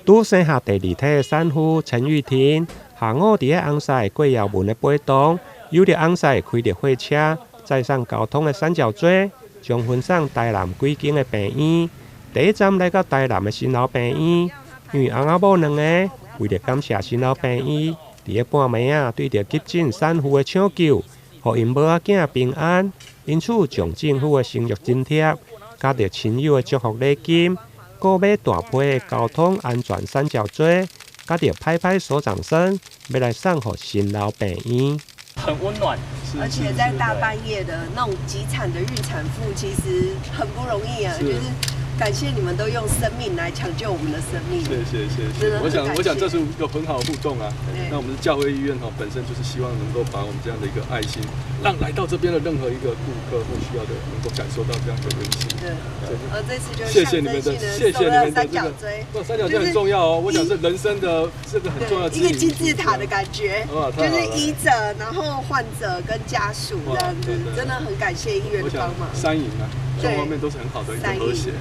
拄生下第二胎的产妇陈玉婷，下午伫个红赛过窑门的陪同，有着红赛开着货车，载上交通的三角锥，将分送台南几间的病院。第一站来到台南的新老病院，因为翁仔某两个为了感谢新老病院，伫个半暝啊对着急诊产妇的抢救，互因某仔囝平安，因此将政府的生育津贴，加着亲友的祝福礼金，购买大批的交通安全三角锥，加着拍拍手掌声，要来送给新老病院。很温暖，而且在大半夜的那种急产的孕产妇，其实很不容易啊，就是感谢你们都用生命来抢救我们的生命。谢谢。我想这是一个很好的互动啊。那我们的教会医院本身就是希望能够把我们这样的一个爱心，让来到这边的任何一个顾客或需要的能够感受到这样的温馨。对，这次就谢谢你们的三角锥，三角锥很重要哦。我想是人生的这个很重要的一个金字塔的感觉，就是医者，然后患者跟家属这样子，真的很感谢医院的帮忙。三赢啊，双方面都是很好的一个和谐。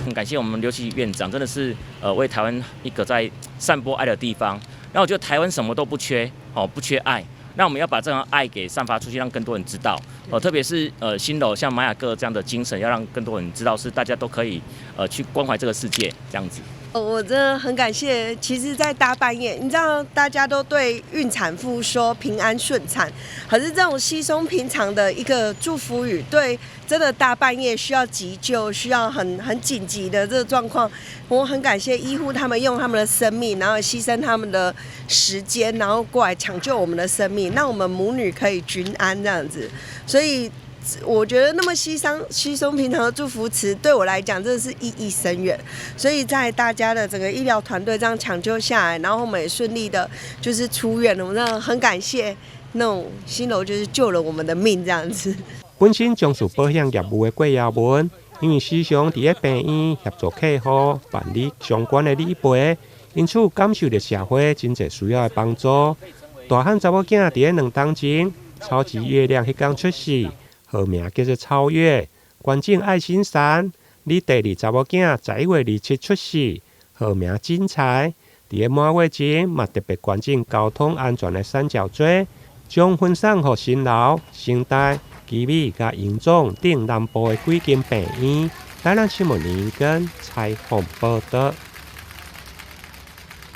很感谢我们刘奇院长，真的是为台湾一个在散播爱的地方。然后我觉得台湾什么都不缺，不缺爱。那我们要把这样爱给散发出去，让更多人知道。特别是新楼像玛雅各这样的精神，要让更多人知道，是大家都可以去关怀这个世界这样子。我真的很感谢。其实，在大半夜，你知道，大家都对孕产妇说平安顺产，可是这种稀松平常的一个祝福语，对真的大半夜需要急救、需要很紧急的这个状况，我很感谢医护他们用他们的生命，然后牺牲他们的时间，然后过来抢救我们的生命，让我们母女可以均安这样子。所以我觉得那么稀松平常的祝福词，对我来讲真的是意义深远。所以在大家的整个医疗团队这样抢救下来，然后我们也顺利的就是出院了，我们真的很感谢那种新楼就是救了我们的命这样子。本身从事保险业务的郭耀文，因为时常伫个病院协助客户办理相关的理赔，因此感受到社会真侪需要的帮助。大汉查某囝伫个2当前超级月亮迄天出世，号名叫做超越。关键爱心山，你第2查某囝11月27出世，号名精彩。伫个满月前，嘛特别关键交通安全的三角锥，将分送给新楼、新台、基美甲营总等南部的几间病院。台南新闻联跟采访报道。